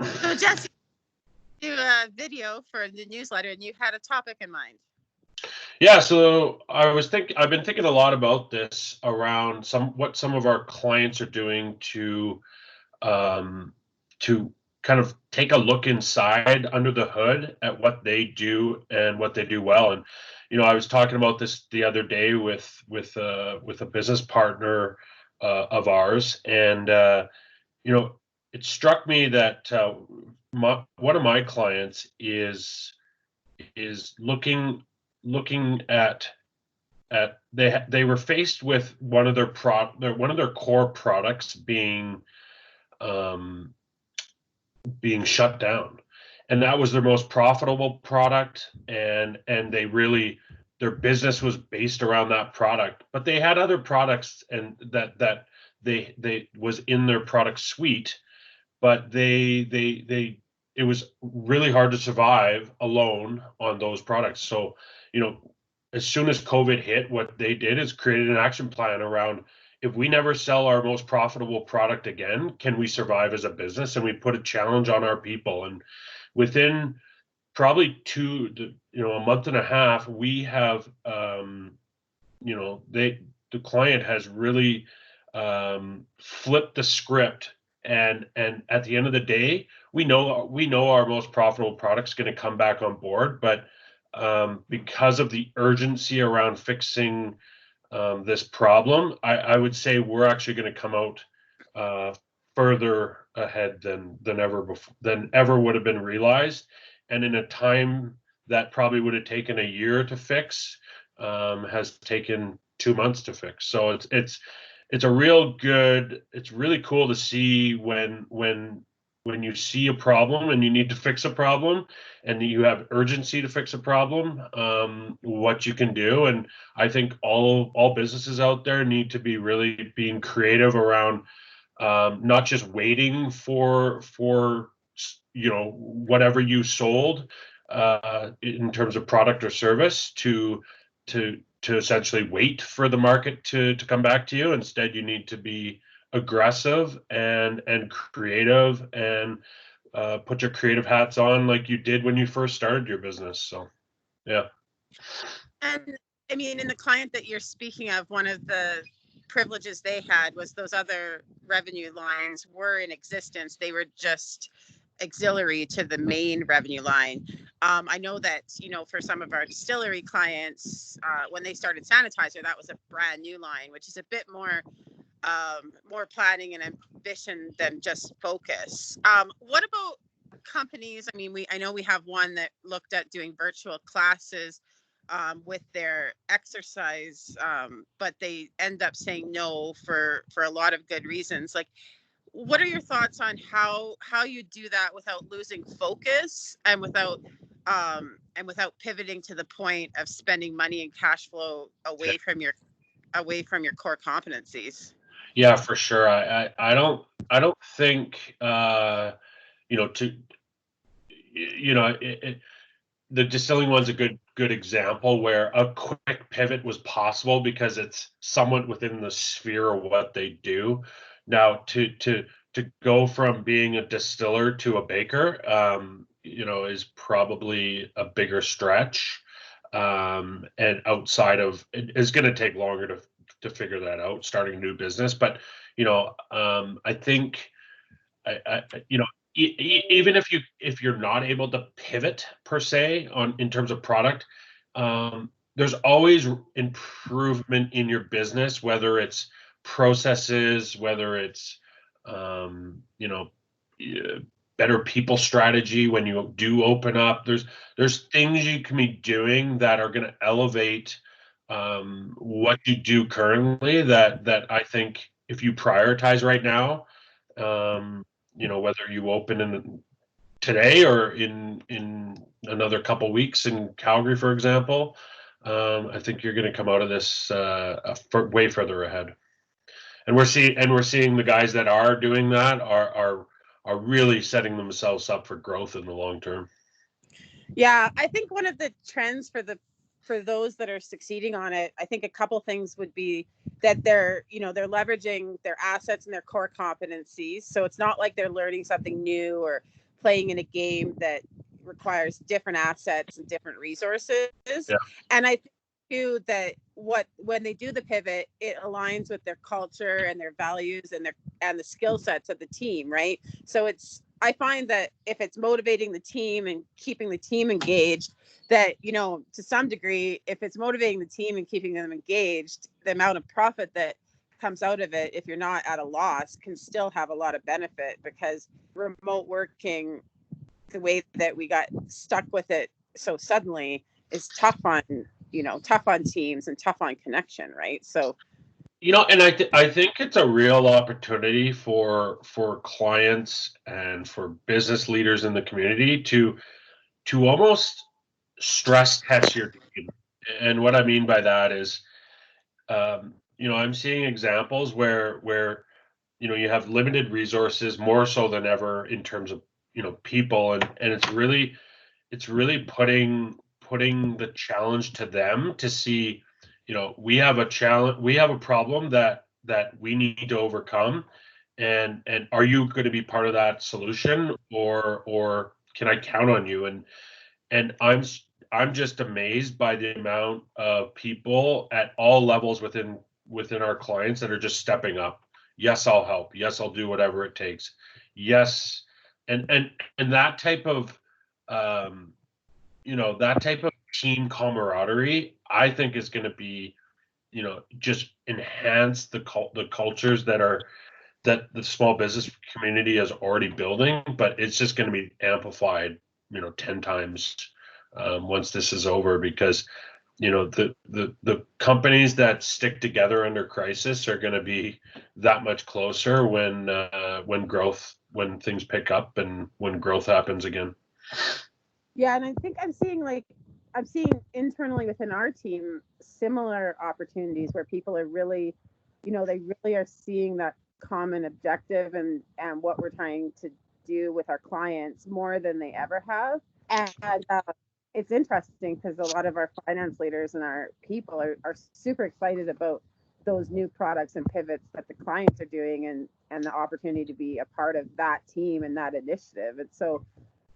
So Jesse, do a video for the newsletter, and you had a topic in mind. Yeah, so I've been thinking a lot about this around what some of our clients are doing um, to kind of take a look inside under the hood at what they do and what they do well. And I was talking about this the other day with a business partner of ours, and it struck me that one of my clients is looking at they were faced with one of their core products um, being shut down, and that was their most profitable product, and their business was based around that product, but they had other products and that they was in their product suite, but they it was really hard to survive alone on those products. So, you know, as soon as COVID hit, what they did is created an action plan around, if we never sell our most profitable product again, can we survive as a business? And we put a challenge on our people. And within probably a month and a half, we have, the client has really flipped the script, and at the end of the day, we know our most profitable product's going to come back on board, but because of the urgency around fixing this problem, I would say we're actually going to come out further ahead than ever would have been realized, and in a time that probably would have taken a year to fix, has taken 2 months to fix. So it's it's really cool to see when you see a problem and you need to fix a problem and you have urgency to fix a problem, what you can do. And I think all businesses out there need to be really being creative around, not just waiting for whatever you sold in terms of product or service to essentially wait for the market to come back to you. Instead, you need to be aggressive and creative, and put your creative hats on like you did when you first started your business. So, yeah. And I mean, in the client that you're speaking of, one of the privileges they had was those other revenue lines were in existence. They were just auxiliary to the main revenue line. I know that, for some of our distillery clients, when they started Sanitizer, that was a brand new line, which is a bit more planning and ambition than just focus. What about companies? I mean, I know we have one that looked at doing virtual classes with their exercise, but they end up saying no for a lot of good reasons. Like, what are your thoughts on how you do that without losing focus and without pivoting to the point of spending money and cash flow away from your core competencies? Yeah, for sure. I don't think to the distilling one's a good example where a quick pivot was possible because it's somewhat within the sphere of what they do. Now, to go from being a distiller to a baker, is probably a bigger stretch, and outside of it is going to take longer to figure that out, starting a new business. But I think I even if you're not able to pivot per se in terms of product, there's always improvement in your business, whether it's processes, whether it's better people strategy when you do open up. There's things you can be doing that are going to elevate what you do currently, that I think if you prioritize right now, whether you open in today or in another couple weeks in Calgary, for example, I think you're going to come out of this way further ahead. And we're seeing the guys that are doing that are really setting themselves up for growth in the long term. Yeah, I think one of the trends for those that are succeeding on it, I think a couple things would be that they're leveraging their assets and their core competencies. So it's not like they're learning something new or playing in a game that requires different assets and different resources. Yeah. And I think too that when they do the pivot, it aligns with their culture and their values and the skill sets of the team, right? So I find that if it's motivating the team and keeping the team engaged, that, you know, to some degree, if it's motivating the team and keeping them engaged, the amount of profit that comes out of it, if you're not at a loss, can still have a lot of benefit, because remote working, the way that we got stuck with it so suddenly, is tough on teams and tough on connection, right? So, You know, and I think it's a real opportunity for clients and for business leaders in the community to almost stress test your team. And what I mean by that is, you know, I'm seeing examples where you know, you have limited resources more so than ever in terms of, you know, people, and it's really putting the challenge to them to see, you know, we have a challenge, we have a problem that we need to overcome, and are you going to be part of that solution, or can I count on you? And I'm just amazed by the amount of people at all levels within our clients that are just stepping up. Yes, I'll help. Yes, I'll do whatever it takes. Yes, and that type of you know, that type of team camaraderie, I think, is going to be, you know, just enhance the cultures that the small business community is already building, but it's just going to be amplified, you know, 10 times once this is over, because, you know, the companies that stick together under crisis are going to be that much closer when things pick up and when growth happens again. yeah, and I think I'm seeing internally within our team similar opportunities where people are really, you know, they really are seeing that common objective and what we're trying to do with our clients more than they ever have. And it's interesting because a lot of our finance leaders and our people are super excited about those new products and pivots that the clients are doing, and the opportunity to be a part of that team and that initiative. And so,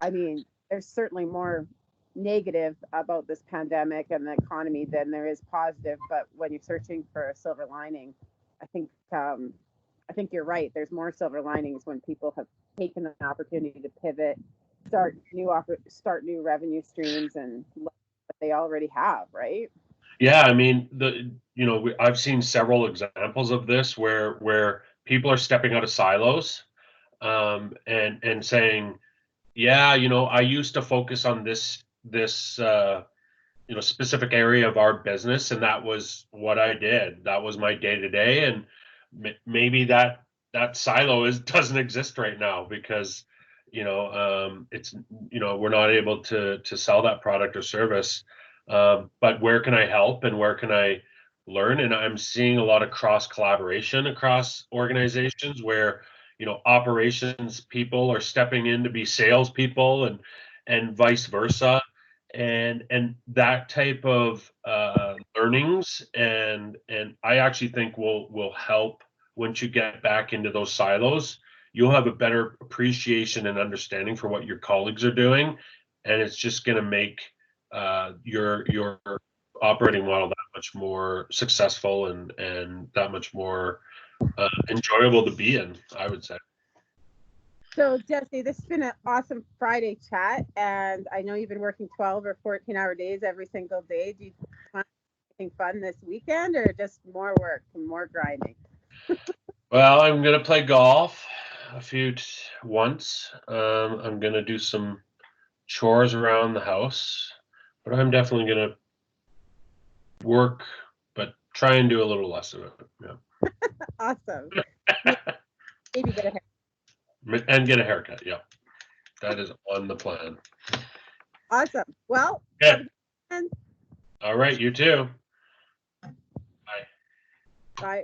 I mean, there's certainly more negative about this pandemic and the economy than there is positive. But when you're searching for a silver lining, I think you're right. There's more silver linings when people have taken an opportunity to pivot, start new revenue streams, and what they already have, right? Yeah, I mean, you know, I've seen several examples of this where people are stepping out of silos, and saying, yeah, you know, I used to focus on this you know, specific area of our business, and that was what I did. That was my day to day, and maybe that silo doesn't exist right now because, you know, it's, you know, we're not able to sell that product or service. But where can I help and where can I learn? And I'm seeing a lot of cross collaboration across organizations where, you know, operations people are stepping in to be salespeople, and vice versa, and that type of learnings, and I actually think will help. Once you get back into those silos, you'll have a better appreciation and understanding for what your colleagues are doing, and it's just going to make your operating model that much more successful, and that much more enjoyable to be in, I would say. So, Jesse, this has been an awesome Friday chat, and I know you've been working 12 or 14-hour days every single day. Do you want anything fun this weekend, or just more work and more grinding? Well, I'm gonna play golf once. I'm gonna do some chores around the house, but I'm definitely gonna work, but try and do a little less of it. Yeah. Awesome. Maybe get a haircut. And get a haircut. Yeah, that is on the plan. Awesome. Well, Yeah. All right, you too. bye.